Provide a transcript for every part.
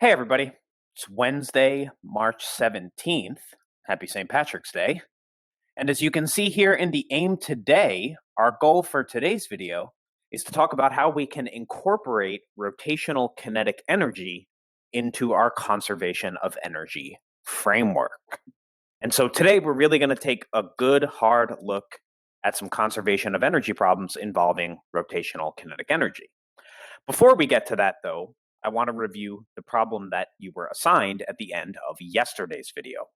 Hey, everybody. It's Wednesday, March 17th. Happy St. Patrick's Day. And as you can see here in the aim today, our goal for today's video is to talk about how we can incorporate rotational kinetic energy into our conservation of energy framework. And so today we're really going to take a good hard look at some conservation of energy problems involving rotational kinetic energy. Before we get to that, though, I want to review the problem that you were assigned at the end of yesterday's video.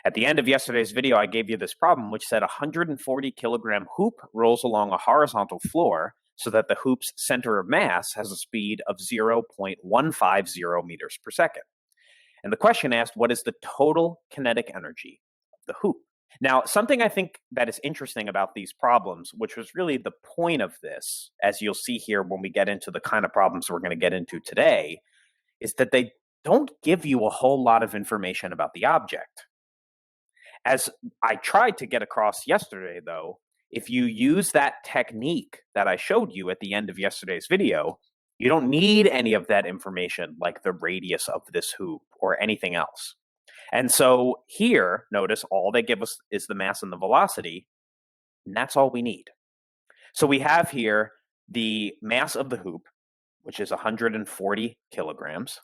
At the end of yesterday's video, I gave you this problem, which said a 140 kilogram hoop rolls along a horizontal floor so that the hoop's center of mass has a speed of 0.150 meters per second. And the question asked, what is the total kinetic energy of the hoop? Now, something I think that is interesting about these problems, which was really the point of this, as you'll see here when we get into the kind of problems we're going to get into today, is that they don't give you a whole lot of information about the object. As I tried to get across yesterday, though, if you use that technique that I showed you at the end of yesterday's video, you don't need any of that information like the radius of this hoop or anything else. And so here, notice all they give us is the mass and the velocity, and that's all we need. So we have here the mass of the hoop, which is 140 kilograms,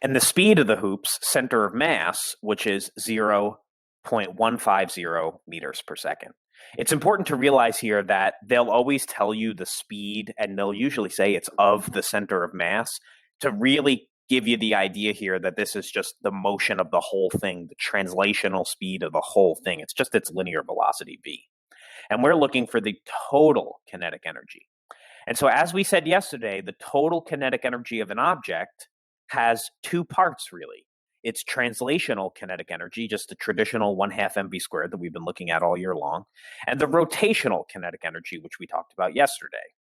and the speed of the hoop's center of mass, which is 0.150 meters per second. It's important to realize here that they'll always tell you the speed, and they'll usually say it's of the center of mass, to really give you the idea here that this is just the motion of the whole thing, the translational speed of the whole thing. It's just its linear velocity, v. And we're looking for the total kinetic energy. And so as we said yesterday, the total kinetic energy of an object has two parts, really. It's translational kinetic energy, just the traditional 1/2 mv squared that we've been looking at all year long, and the rotational kinetic energy, which we talked about yesterday.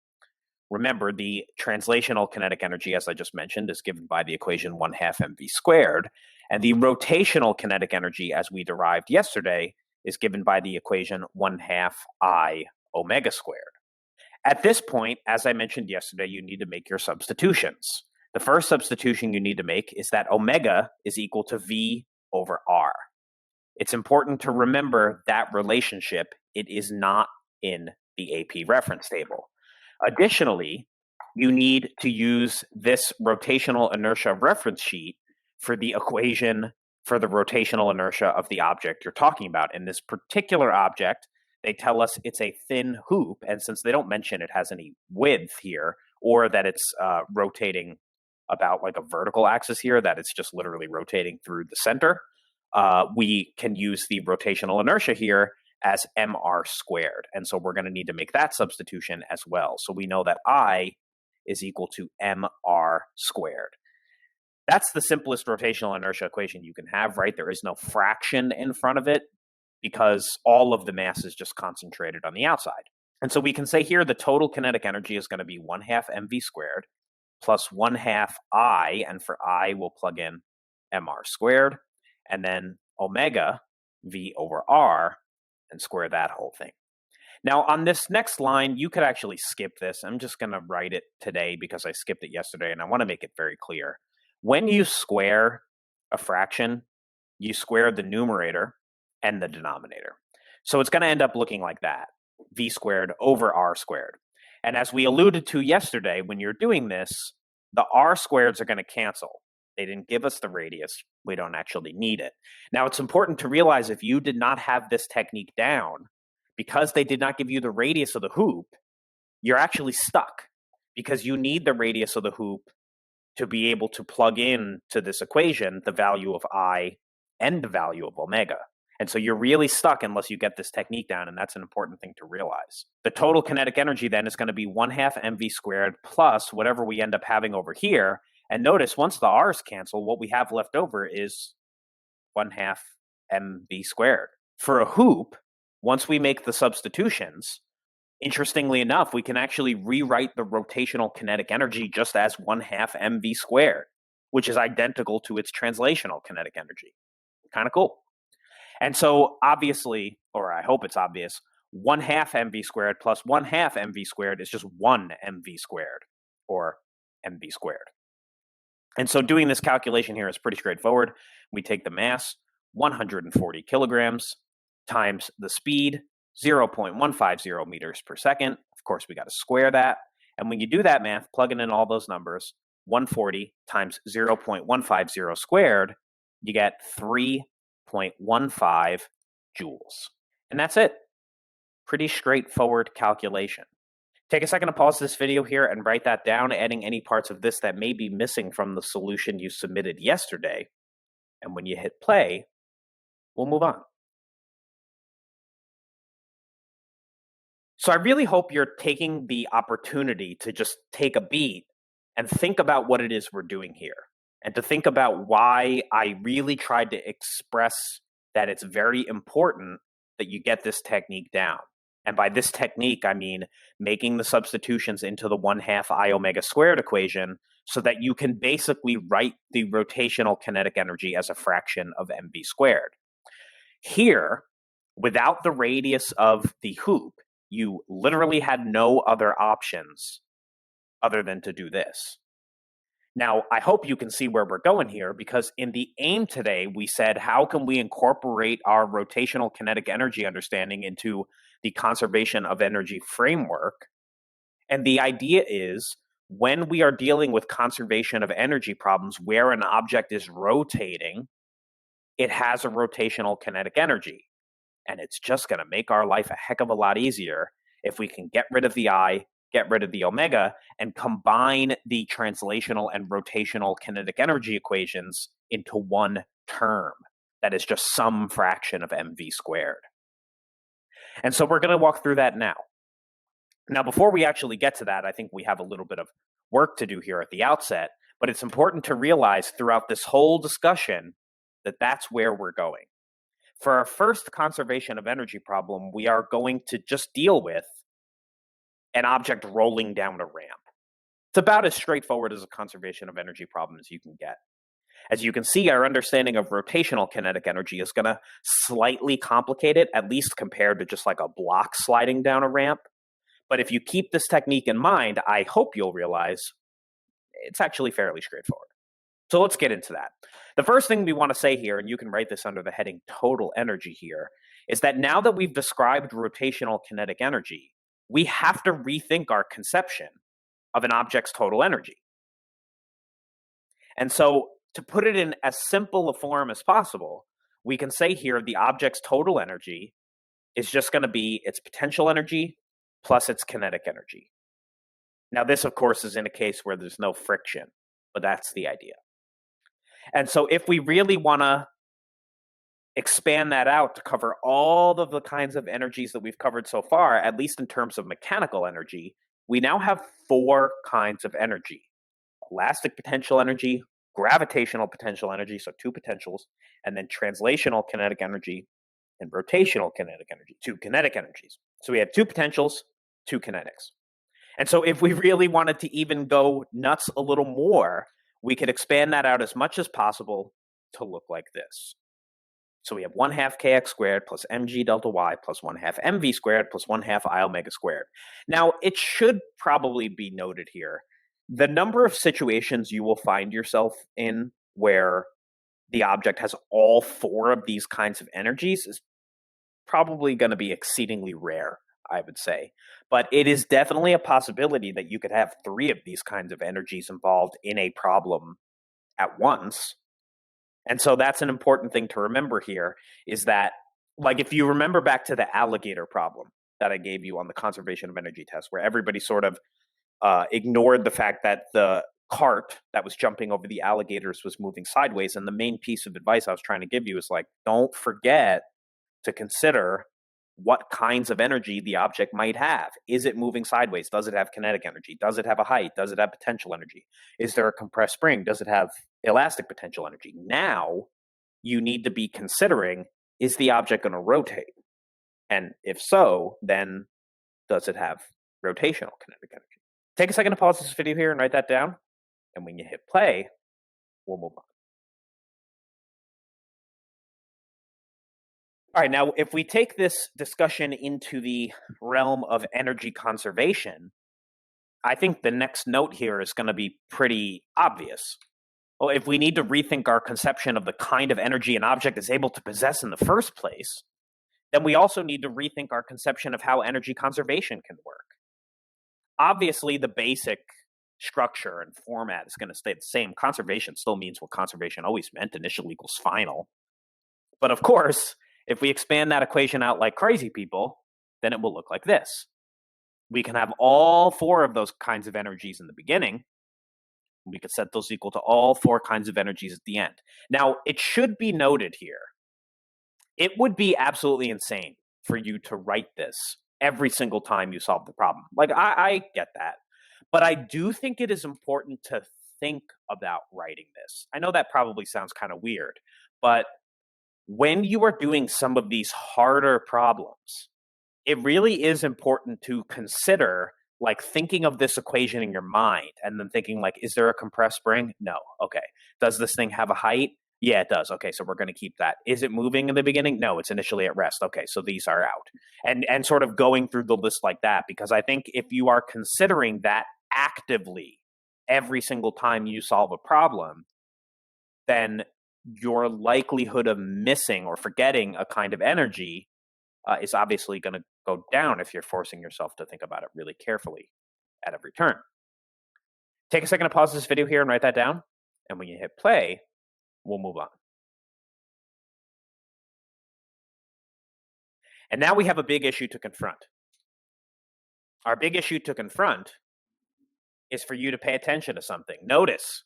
Remember, the translational kinetic energy, as I just mentioned, is given by the equation 1/2 mv squared, and the rotational kinetic energy, as we derived yesterday, is given by the equation 1/2 I omega squared. At this point, as I mentioned yesterday, you need to make your substitutions. The first substitution you need to make is that omega is equal to V over R. It's important to remember that relationship. It is not in the AP reference table. Additionally, you need to use this rotational inertia reference sheet for the equation for the rotational inertia of the object you're talking about. In this particular object, they tell us it's a thin hoop, and since they don't mention it has any width here, or that it's rotating about like a vertical axis here, that it's just literally rotating through the center, we can use the rotational inertia here as mr squared. And so we're going to need to make that substitution as well. So we know that I is equal to mr squared. That's the simplest rotational inertia equation you can have, right? There is no fraction in front of it because all of the mass is just concentrated on the outside. And so we can say here the total kinetic energy is going to be 1/2 mv squared plus 1/2 I, and for I we'll plug in mr squared, and then omega v over r, and square that whole thing. Now on this next line, you could actually skip this. I'm just going to write it today because I skipped it yesterday, and I want to make it very clear. When you square a fraction, you square the numerator and the denominator. So it's going to end up looking like that, v squared over r squared. And as we alluded to yesterday, when you're doing this, the r squareds are going to cancel. They didn't give us the radius. We don't actually need it. Now, it's important to realize if you did not have this technique down, because they did not give you the radius of the hoop, you're actually stuck because you need the radius of the hoop to be able to plug in to this equation the value of I and the value of omega. And so you're really stuck unless you get this technique down, and that's an important thing to realize. The total kinetic energy then is going to be 1/2 mv squared plus whatever we end up having over here. And notice once the r's cancel, what we have left over is 1/2 mv squared. For a hoop, once we make the substitutions, interestingly enough, we can actually rewrite the rotational kinetic energy just as 1/2 mv squared, which is identical to its translational kinetic energy. Kind of cool. And so obviously, or I hope it's obvious, 1/2 mv squared plus 1/2 mv squared is just 1 mv squared. or mv squared. And so doing this calculation here is pretty straightforward. We take the mass, 140 kilograms, times the speed, 0.150 meters per second. Of course, we got to square that. And when you do that math, plugging in all those numbers, 140 times 0.150 squared, you get 3.15 joules. And that's it. Pretty straightforward calculation. Take a second to pause this video here and write that down, adding any parts of this that may be missing from the solution you submitted yesterday. And when you hit play, we'll move on. So I really hope you're taking the opportunity to just take a beat and think about what it is we're doing here, and to think about why I really tried to express that it's very important that you get this technique down. And by this technique, I mean making the substitutions into the 1/2 I omega squared equation so that you can basically write the rotational kinetic energy as a fraction of mv squared. Here, without the radius of the hoop, you literally had no other options other than to do this. Now, I hope you can see where we're going here, because in the aim today, we said, how can we incorporate our rotational kinetic energy understanding into the conservation of energy framework? And the idea is, when we are dealing with conservation of energy problems where an object is rotating, it has a rotational kinetic energy. And it's just going to make our life a heck of a lot easier if we can get rid of the I, get rid of the omega, and combine the translational and rotational kinetic energy equations into one term that is just some fraction of mv squared. And so we're going to walk through that now. Now, before we actually get to that, I think we have a little bit of work to do here at the outset, but it's important to realize throughout this whole discussion that that's where we're going. For our first conservation of energy problem, we are going to just deal with an object rolling down a ramp. It's about as straightforward as a conservation of energy problem as you can get. As you can see, our understanding of rotational kinetic energy is going to slightly complicate it, at least compared to just like a block sliding down a ramp. But if you keep this technique in mind, I hope you'll realize it's actually fairly straightforward. So let's get into that. The first thing we want to say here, and you can write this under the heading total energy here, is that now that we've described rotational kinetic energy, we have to rethink our conception of an object's total energy. And so to put it in as simple a form as possible, we can say here the object's total energy is just going to be its potential energy plus its kinetic energy. Now this, of course, is in a case where there's no friction, but that's the idea. And so if we really want to expand that out to cover all of the kinds of energies that we've covered so far, at least in terms of mechanical energy, we now have 4 kinds of energy: elastic potential energy, gravitational potential energy, so 2 potentials, and then translational kinetic energy and rotational kinetic energy, 2 kinetic energies. So we have 2 potentials, 2 kinetics. And so if we really wanted to even go nuts a little more, we could expand that out as much as possible to look like this. So we have 1/2 kx squared plus mg delta y plus 1/2 mv squared plus 1/2 I omega squared. Now, it should probably be noted here, the number of situations you will find yourself in where the object has all 4 of these kinds of energies is probably going to be exceedingly rare, I would say. But it is definitely a possibility that you could have 3 of these kinds of energies involved in a problem at once. And so that's an important thing to remember here, is that, like, if you remember back to the alligator problem that I gave you on the conservation of energy test, where everybody sort of ignored the fact that the cart that was jumping over the alligators was moving sideways. And the main piece of advice I was trying to give you is, like, don't forget to consider what kinds of energy the object might have. Is it moving sideways? Does it have kinetic energy? Does it have a height? Does it have potential energy? Is there a compressed spring? Does it have elastic potential energy? Now you need to be considering, is the object going to rotate? And if so, then does it have rotational kinetic energy? Take a second to pause this video here and write that down. And when you hit play, we'll move on. All right, now if we take this discussion into the realm of energy conservation, I think the next note here is going to be pretty obvious. Well, if we need to rethink our conception of the kind of energy an object is able to possess in the first place, then we also need to rethink our conception of how energy conservation can work. Obviously, the basic structure and format is going to stay the same. Conservation still means what conservation always meant, initial equals final. But of course, if we expand that equation out like crazy people, then it will look like this. We can have all four of those kinds of energies in the beginning. We could set those equal to all four kinds of energies at the end. Now, it should be noted here, it would be absolutely insane for you to write this every single time you solve the problem. Like, I get that. But I do think it is important to think about writing this. I know that probably sounds kind of weird, but when you are doing some of these harder problems, it really is important to consider, like, thinking of this equation in your mind and then thinking, like, is there a compressed spring? No. Okay. Does this thing have a height? Yeah, it does. Okay, so we're going to keep that. Is it moving in the beginning? No, it's initially at rest. Okay, so these are out. And sort of going through the list like that, because I think if you are considering that actively every single time you solve a problem, then your likelihood of missing or forgetting a kind of energy is obviously going to go down if you're forcing yourself to think about it really carefully at every turn. Take a second to pause this video here and write that down. And when you hit play, we'll move on. And now we have a big issue to confront. Our big issue to confront is for you to pay attention to something. Notice,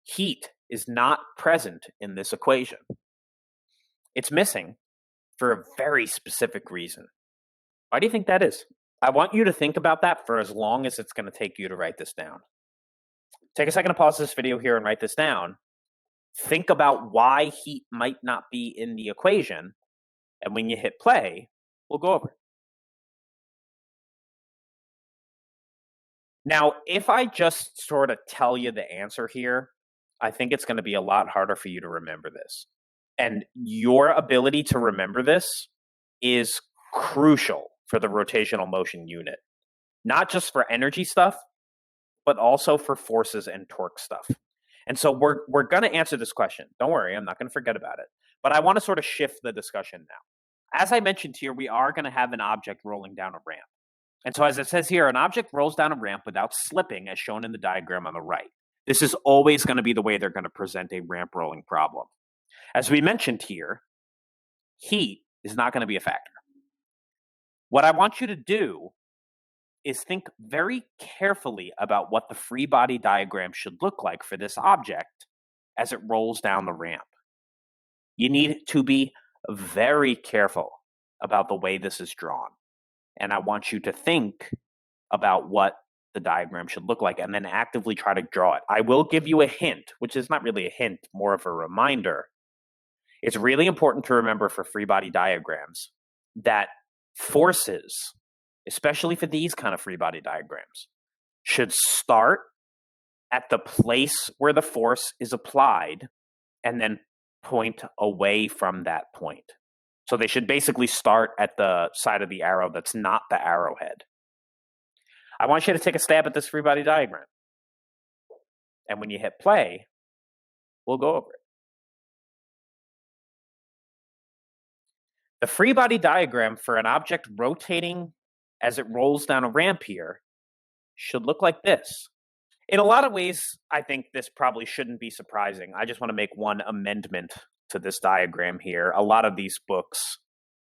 heat is not present in this equation. It's missing for a very specific reason. Why do you think that is? I want you to think about that for as long as it's going to take you to write this down. Take a second to pause this video here and write this down. Think about why heat might not be in the equation, and when you hit play, we'll go over it. Now, if I just sort of tell you the answer here, I think it's going to be a lot harder for you to remember this. And your ability to remember this is crucial for the rotational motion unit, not just for energy stuff, but also for forces and torque stuff. And so we're going to answer this question. Don't worry, I'm not going to forget about it. But I want to sort of shift the discussion now. As I mentioned here, we are going to have an object rolling down a ramp. And so as it says here, an object rolls down a ramp without slipping, as shown in the diagram on the right. This is always going to be the way they're going to present a ramp rolling problem. As we mentioned here, heat is not going to be a factor. What I want you to do is think very carefully about what the free body diagram should look like for this object as it rolls down the ramp. You need to be very careful about the way this is drawn. And I want you to think about what the diagram should look like and then actively try to draw it. I will give you a hint, which is not really a hint, more of a reminder. It's really important to remember for free body diagrams that forces, especially for these kind of free body diagrams, should start at the place where the force is applied and then point away from that point. So they should basically start at the side of the arrow that's not the arrowhead. I want you to take a stab at this free body diagram. And when you hit play, we'll go over it. The free body diagram for an object rotating as it rolls down a ramp here should look like this. In a lot of ways, I think this probably shouldn't be surprising. I just want to make one amendment to this diagram here. A lot of these books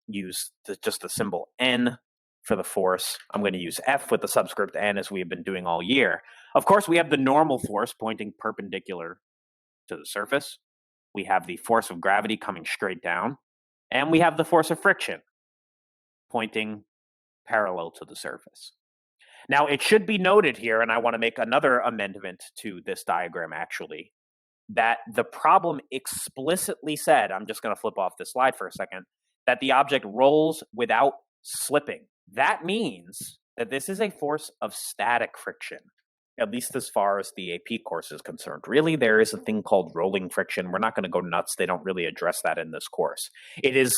use just the symbol N for the force. I'm going to use F with the subscript N as we've been doing all year. Of course, we have the normal force pointing perpendicular to the surface. We have the force of gravity coming straight down. And we have the force of friction pointing parallel to the surface. Now, it should be noted here, and I want to make another amendment to this diagram actually, that the problem explicitly said, I'm just going to flip off this slide for a second, that the object rolls without slipping. That means that this is a force of static friction, at least as far as the AP course is concerned. Really, there is a thing called rolling friction. We're not going to go nuts. They don't really address that in this course. It is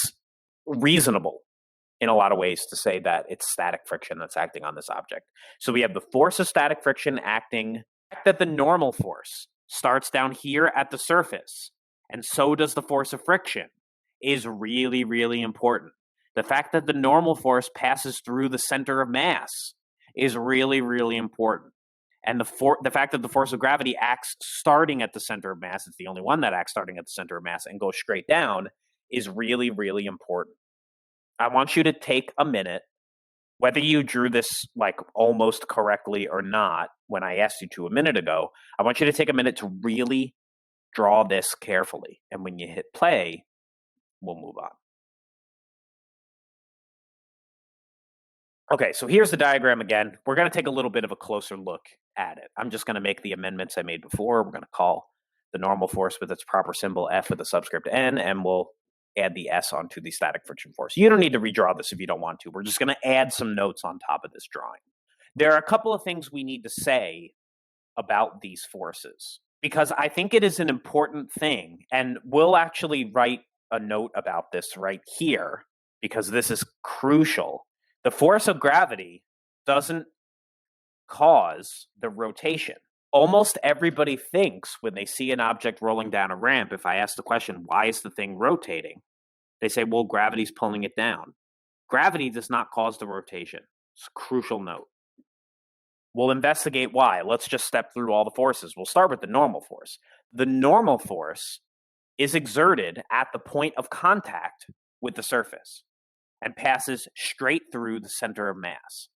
reasonable in a lot of ways to say that it's static friction that's acting on this object. So we have the force of static friction acting, that the normal force starts down here at the surface, and so does the force of friction, is really, really important. The fact that the normal force passes through the center of mass is really, really important. And the fact that the force of gravity acts starting at the center of mass, it's the only one that acts starting at the center of mass and goes straight down, is really, really important. I want you to take a minute, whether you drew this like almost correctly or not when I asked you to a minute ago, I want you to take a minute to really draw this carefully. And when you hit play, we'll move on. Okay, so here's the diagram again. We're going to take a little bit of a closer look at it. I'm just going to make the amendments I made before. We're going to call the normal force with its proper symbol F with a subscript N, and we'll add the S onto the static friction force. You don't need to redraw this if you don't want to. We're just going to add some notes on top of this drawing. There are a couple of things we need to say about these forces, because I think it is an important thing, and we'll actually write a note about this right here, because this is crucial. The force of gravity doesn't cause the rotation. Almost everybody thinks when they see an object rolling down a ramp, if I ask the question, why is the thing rotating? They say, well, gravity's pulling it down. Gravity does not cause the rotation. It's a crucial note. We'll investigate why. Let's just step through all the forces. We'll start with the normal force. The normal force is exerted at the point of contact with the surface and passes straight through the center of mass.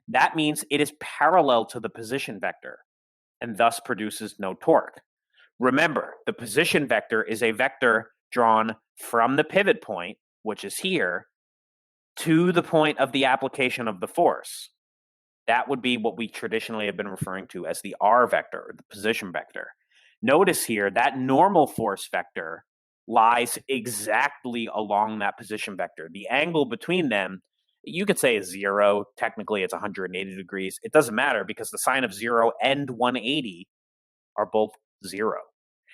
That means it is parallel to the position vector and thus produces no torque. Remember, the position vector is a vector drawn from the pivot point, which is here, to the point of the application of the force. That would be what we traditionally have been referring to as the R vector, or the position vector. Notice here that normal force vector lies exactly along that position vector. The angle between them, you could say is 0. Technically, it's 180 degrees. It doesn't matter because the sine of 0 and 180 are both 0.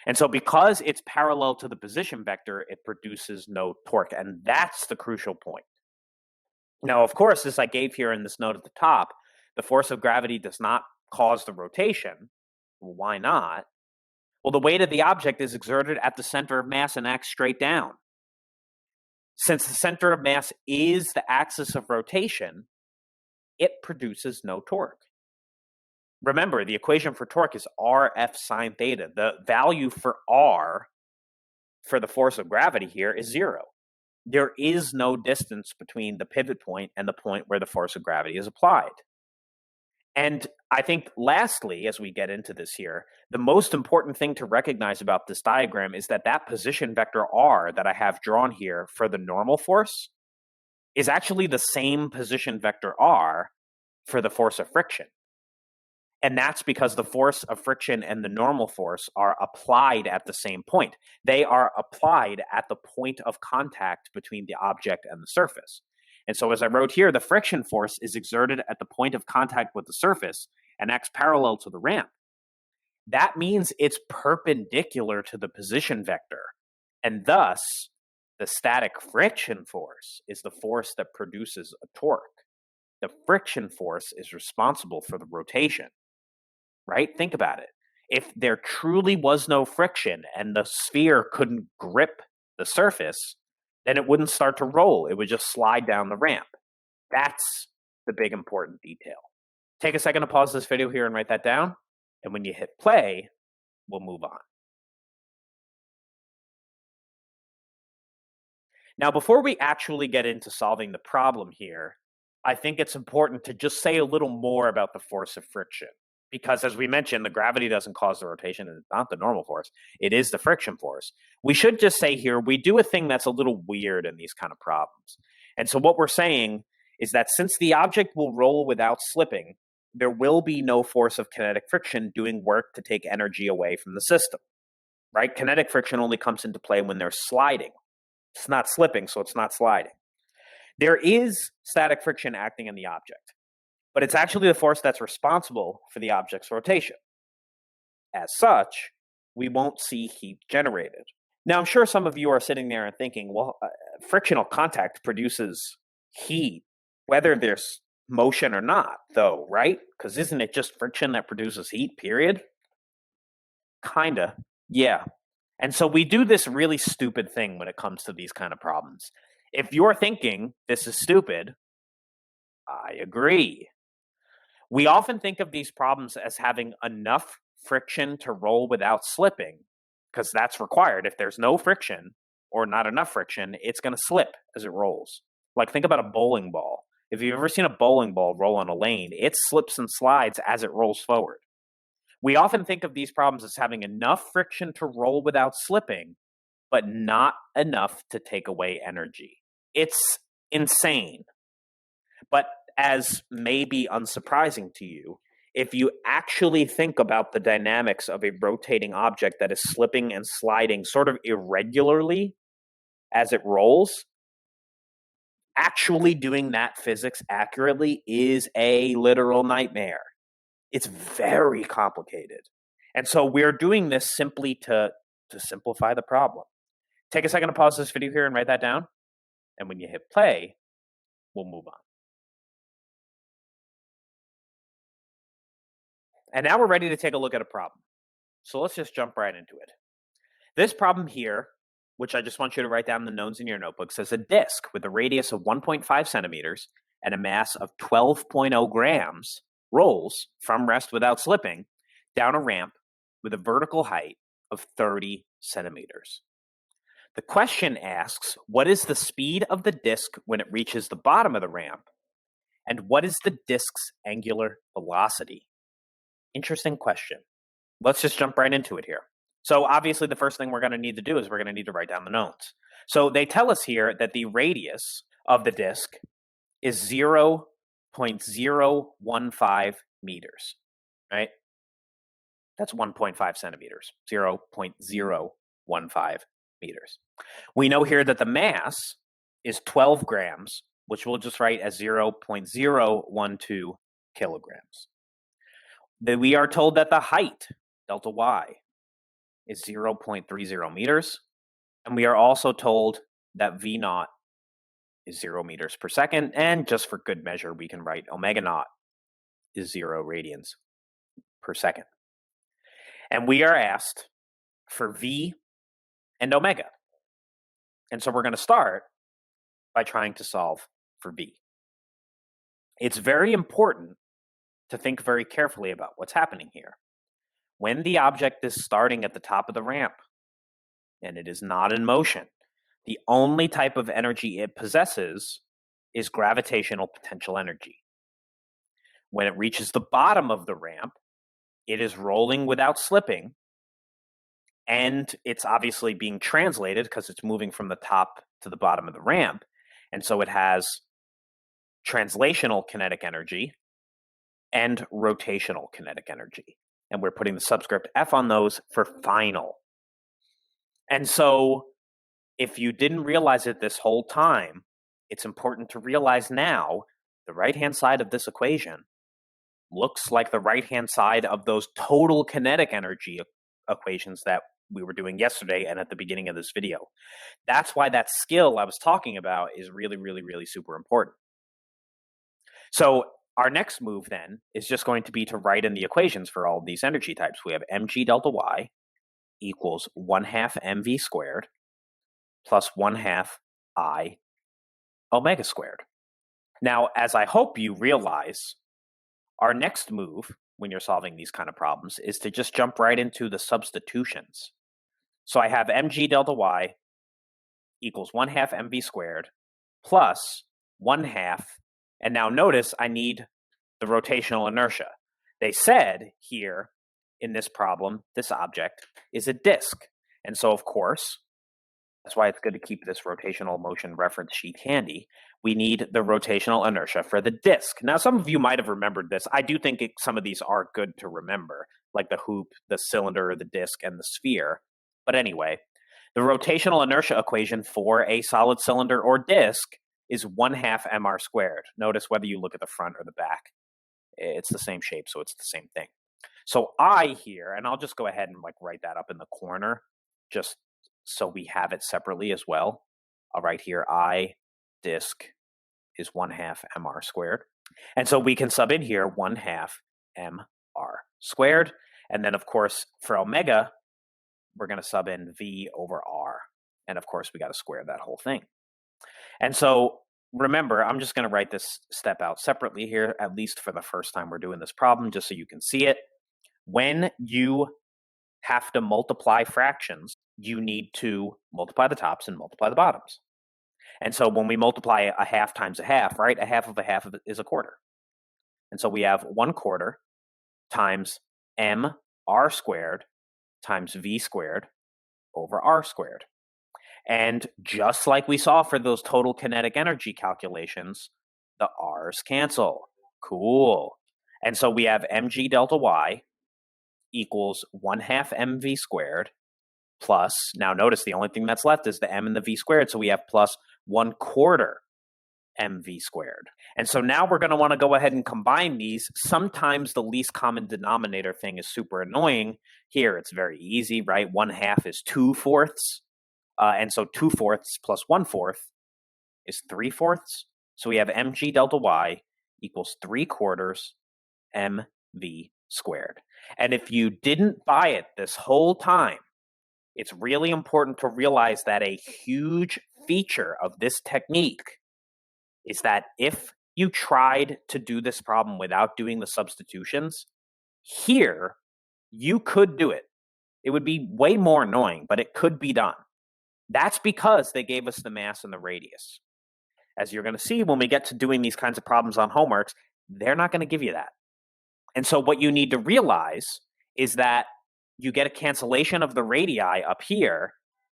And so because it's parallel to the position vector, it produces no torque. And that's the crucial point. Now, of course, as I gave here in this note at the top, the force of gravity does not cause the rotation. Well, why not? Well, the weight of the object is exerted at the center of mass and acts straight down. Since the center of mass is the axis of rotation, it produces no torque. Remember, the equation for torque is Rf sine theta. The value for R for the force of gravity here is 0. There is no distance between the pivot point and the point where the force of gravity is applied. And I think lastly, as we get into this here, the most important thing to recognize about this diagram is that that position vector R that I have drawn here for the normal force is actually the same position vector R for the force of friction. And that's because the force of friction and the normal force are applied at the same point. They are applied at the point of contact between the object and the surface. And so as I wrote here, the friction force is exerted at the point of contact with the surface and acts parallel to the ramp. That means it's perpendicular to the position vector. And thus, the static friction force is the force that produces a torque. The friction force is responsible for the rotation, right? Think about it. If there truly was no friction and the sphere couldn't grip the surface, then it wouldn't start to roll. It would just slide down the ramp. That's the big important detail. Take a second to pause this video here and write that down. And when you hit play, we'll move on. Now, before we actually get into solving the problem here, I think it's important to just say a little more about the force of friction. Because as we mentioned, the gravity doesn't cause the rotation, and it's not the normal force. It is the friction force. We should just say here, we do a thing that's a little weird in these kind of problems. And so what we're saying is that since the object will roll without slipping, there will be no force of kinetic friction doing work to take energy away from the system, right? Kinetic friction only comes into play when they're sliding. It's not slipping, so it's not sliding. There is static friction acting in the object, but it's actually the force that's responsible for the object's rotation. As such, we won't see heat generated. Now, I'm sure some of you are sitting there and thinking, well, frictional contact produces heat, whether there's motion or not, though, right? Because isn't it just friction that produces heat, period? Kinda. Yeah. And so we do this really stupid thing when it comes to these kind of problems. If you're thinking this is stupid, I agree. We often think of these problems as having enough friction to roll without slipping, because that's required. If there's no friction or not enough friction, it's going to slip as it rolls. Like, think about a bowling ball. If you've ever seen a bowling ball roll on a lane, it slips and slides as it rolls forward. We often think of these problems as having enough friction to roll without slipping, but not enough to take away energy. It's insane. But as may be unsurprising to you, if you actually think about the dynamics of a rotating object that is slipping and sliding sort of irregularly as it rolls, actually doing that physics accurately is a literal nightmare. It's very complicated. And so we're doing this simply to simplify the problem. Take a second to pause this video here and write that down. And when you hit play, we'll move on. And now we're ready to take a look at a problem. So let's just jump right into it. This problem here, which I just want you to write down in the notes in your notebook, says a disk with a radius of 1.5 centimeters and a mass of 12.0 grams rolls from rest without slipping down a ramp with a vertical height of 30 centimeters. The question asks, what is the speed of the disk when it reaches the bottom of the ramp? And what is the disk's angular velocity? Interesting question. Let's just jump right into it here. So obviously the first thing we're going to need to do is we're going to need to write down the notes. So they tell us here that the radius of the disk is 0.015 meters, right? That's 1.5 centimeters, 0.015 meters. We know here that the mass is 12 grams, which we'll just write as 0.012 kilograms. Then we are told that the height, delta y, is 0.30 meters. And we are also told that v naught is 0 meters per second. And just for good measure, we can write omega naught is 0 radians per second. And we are asked for v and omega. And so we're going to start by trying to solve for v. It's very important to think very carefully about what's happening here. When the object is starting at the top of the ramp and it is not in motion, the only type of energy it possesses is gravitational potential energy. When it reaches the bottom of the ramp, it is rolling without slipping, and it's obviously being translated because it's moving from the top to the bottom of the ramp, and so it has translational kinetic energy and rotational kinetic energy. And we're putting the subscript F on those for final. And so if you didn't realize it this whole time, it's important to realize now the right-hand side of this equation looks like the right-hand side of those total kinetic energy equations that we were doing yesterday and at the beginning of this video. That's why that skill I was talking about is really, really, really super important. So our next move then is just going to be to write in the equations for all of these energy types. We have mg delta y equals 1/2 mv squared plus 1/2 I omega squared. Now, as I hope you realize, our next move when you're solving these kind of problems is to just jump right into the substitutions. So I have mg delta y equals 1/2 mv squared plus 1/2. And now notice I need the rotational inertia. They said here in this problem, this object is a disk. And so, of course, that's why it's good to keep this rotational motion reference sheet handy. We need the rotational inertia for the disk. Now, some of you might have remembered this. I do think some of these are good to remember, like the hoop, the cylinder, the disk, and the sphere. But anyway, the rotational inertia equation for a solid cylinder or disk is 1/2 mr squared. Notice whether you look at the front or the back, it's the same shape, so it's the same thing. So I here, and I'll just go ahead and like write that up in the corner, just so we have it separately as well. I'll write here I disk is 1/2 mr squared. And so we can sub in here 1/2 mr squared. And then, of course, for omega, we're going to sub in v over r. And, of course, we got to square that whole thing. And so remember, I'm just going to write this step out separately here, at least for the first time we're doing this problem, just so you can see it. When you have to multiply fractions, you need to multiply the tops and multiply the bottoms. And so when we multiply a half times a half, right, a half of it is a quarter. And so we have 1/4 times mr squared times v squared over r squared. And just like we saw for those total kinetic energy calculations, the r's cancel. Cool. And so we have mg delta y equals 1/2 mv squared plus, now notice the only thing that's left is the m and the v squared, so we have plus 1/4 mv squared. And so now we're going to want to go ahead and combine these. Sometimes the least common denominator thing is super annoying. Here it's very easy, right? 1/2 is 2/4. And so 2/4 plus 1/4 is 3/4. So we have mg delta y equals 3/4 mv squared. And if you didn't buy it this whole time, it's really important to realize that a huge feature of this technique is that if you tried to do this problem without doing the substitutions, here you could do it. It would be way more annoying, but it could be done. That's because they gave us the mass and the radius. As you're going to see when we get to doing these kinds of problems on homeworks, they're not going to give you that. And so what you need to realize is that you get a cancellation of the radii up here,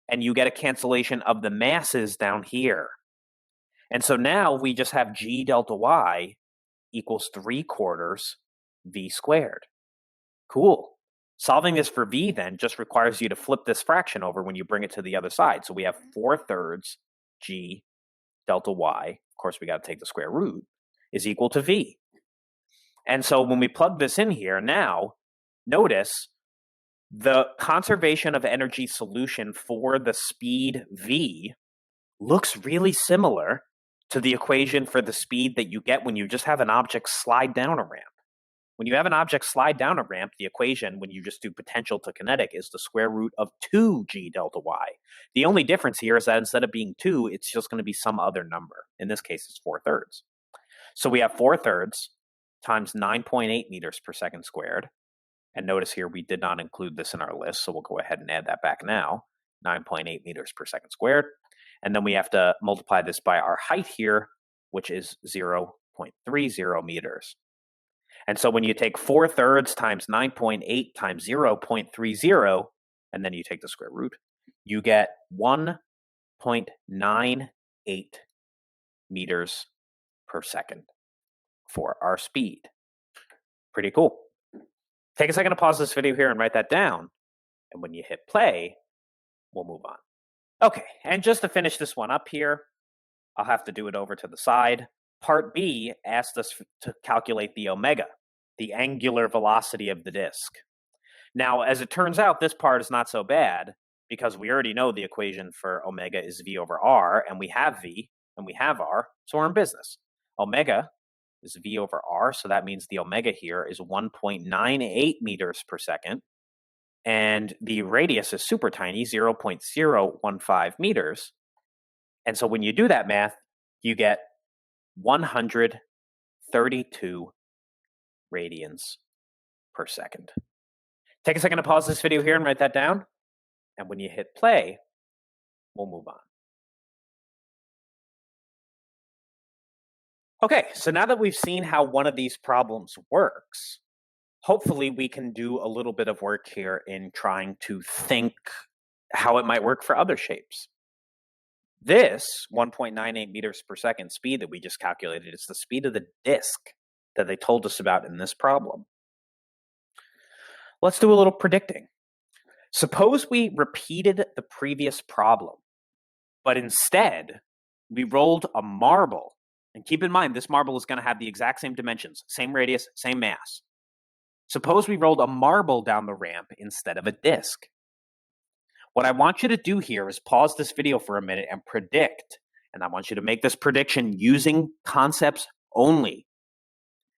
and you get a cancellation of the masses down here. And so now we just have g delta y equals 3/4 v squared. Cool. Solving this for v then just requires you to flip this fraction over when you bring it to the other side. So we have 4/3 g delta y, of course we got to take the square root, is equal to v. And so when we plug this in here now, notice the conservation of energy solution for the speed v looks really similar to the equation for the speed that you get when you just have an object slide down a ramp. When you have an object slide down a ramp, the equation, when you just do potential to kinetic, is the square root of 2g delta y. The only difference here is that instead of being 2, it's just going to be some other number. In this case, it's 4/3. So we have 4/3 times 9.8 meters per second squared. And notice here we did not include this in our list, so we'll go ahead and add that back now. 9.8 meters per second squared. And then we have to multiply this by our height here, which is 0.30 meters. And so when you take 4/3 times 9.8 times 0.30, and then you take the square root, you get 1.98 meters per second for our speed. Pretty cool. Take a second to pause this video here and write that down. And when you hit play, we'll move on. Okay, and just to finish this one up here, I'll have to do it over to the side. Part B asked us to calculate the omega, the angular velocity of the disk. Now, as it turns out, this part is not so bad because we already know the equation for omega is v over r, and we have v, and we have r, so we're in business. Omega is v over r, so that means the omega here is 1.98 meters per second, and the radius is super tiny, 0.015 meters. And so when you do that math, you get 132 radians per second. Take a second to pause this video here and write that down. And when you hit play, we'll move on. Okay, so now that we've seen how one of these problems works, hopefully we can do a little bit of work here in trying to think how it might work for other shapes. This 1.98 meters per second speed that we just calculated is the speed of the disk that they told us about in this problem. Let's do a little predicting. Suppose we repeated the previous problem, but instead we rolled a marble. And keep in mind, this marble is going to have the exact same dimensions, same radius, same mass. Suppose we rolled a marble down the ramp instead of a disk. What I want you to do here is pause this video for a minute and predict And I want you to make this prediction using concepts only,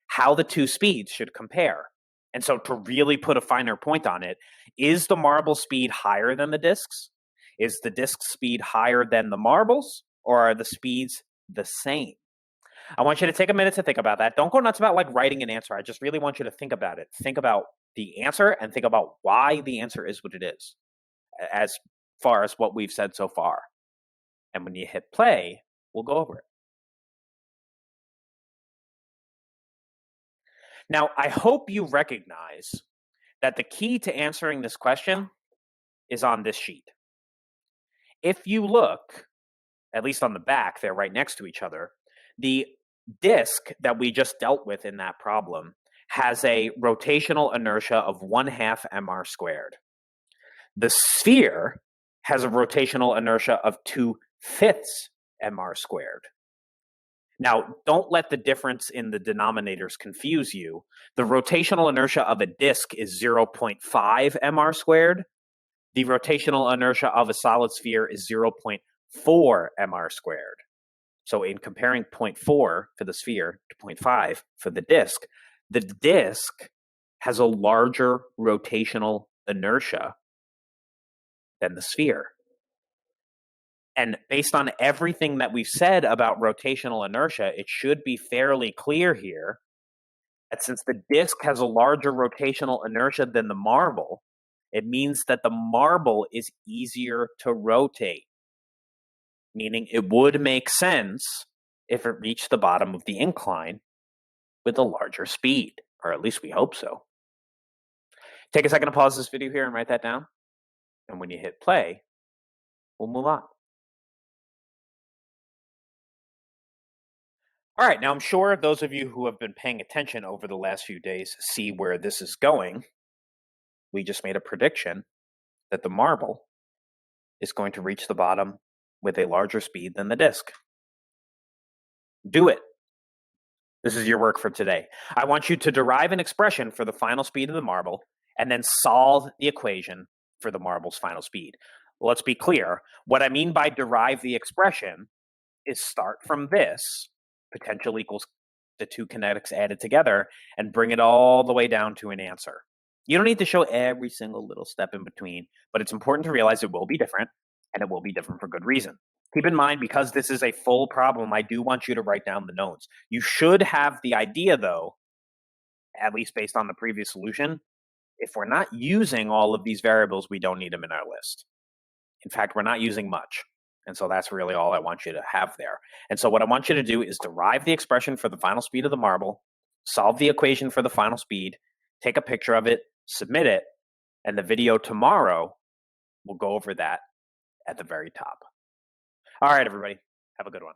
how the two speeds should compare. And so to really put a finer point on it, is the marble speed higher than the disk's? Is the disk's speed higher than the marble's? Or are the speeds the same? I want you to take a minute to think about that. Don't go nuts about like writing an answer. I just really want you to think about it. Think about the answer and think about why the answer is what it is, as far as what we've said so far. And when you hit play, we'll go over it. Now, I hope you recognize that the key to answering this question is on this sheet. If you look, at least on the back, they're right next to each other, the disk that we just dealt with in that problem has a rotational inertia of 1/2 mr squared. The sphere has a rotational inertia of 2/5 mr squared. Now, don't let the difference in the denominators confuse you. The rotational inertia of a disk is 0.5 mr squared. The rotational inertia of a solid sphere is 0.4 mr squared. So in comparing 0.4 for the sphere to 0.5 for the disk has a larger rotational inertia than the sphere. And based on everything that we've said about rotational inertia, it should be fairly clear here that since the disk has a larger rotational inertia than the marble, it means that the marble is easier to rotate, meaning it would make sense if it reached the bottom of the incline with a larger speed, or at least we hope so. Take a second to pause this video here and write that down. And when you hit play, we'll move on. All right, now I'm sure those of you who have been paying attention over the last few days see where this is going. We just made a prediction that the marble is going to reach the bottom with a larger speed than the disk. Do it. This is your work for today. I want you to derive an expression for the final speed of the marble and then solve the equation for the marble's final speed. Let's be clear. What I mean by derive the expression is start from this, potential equals the two kinetics added together, and bring it all the way down to an answer. You don't need to show every single little step in between, but it's important to realize it will be different, and it will be different for good reason. Keep in mind, because this is a full problem, I do want you to write down the notes. You should have the idea, though, at least based on the previous solution, if we're not using all of these variables, we don't need them in our list. In fact, we're not using much. And so that's really all I want you to have there. And so what I want you to do is derive the expression for the final speed of the marble, solve the equation for the final speed, take a picture of it, submit it, and the video tomorrow will go over that at the very top. All right, everybody, have a good one.